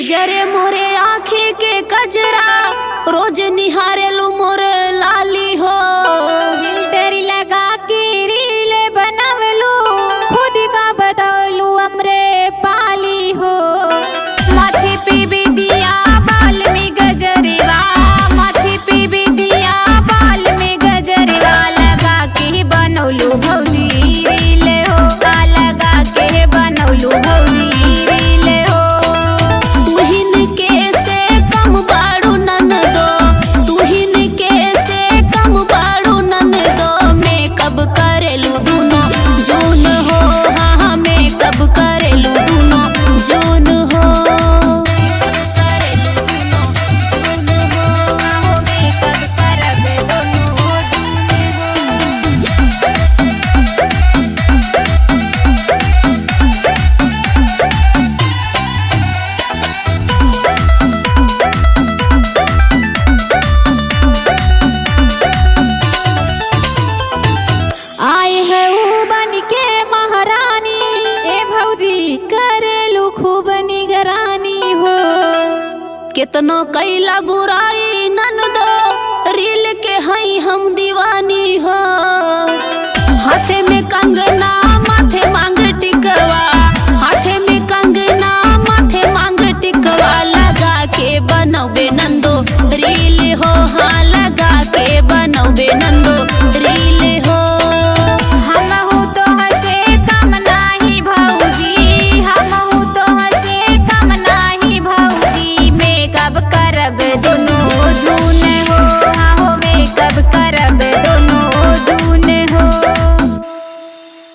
जरे मोरे आँखी के कजरा रोज निहारे लू मोर लाली हो। फिल्टर लगा के रील बनवलू खुद का बदलू हमरे पाली हो। माथे पे भी दिया बाल में गजरवा, माथे पे भी दिया बाल में गजरवा लगा के बनवलू भौजी रील हो। लगा के बनवलू भौजी रील हो। करेलू खूब निगरानी हो। कितनो कैला बुराई ननदो रील के हई हम दीवानी हो। हाथे में कंगना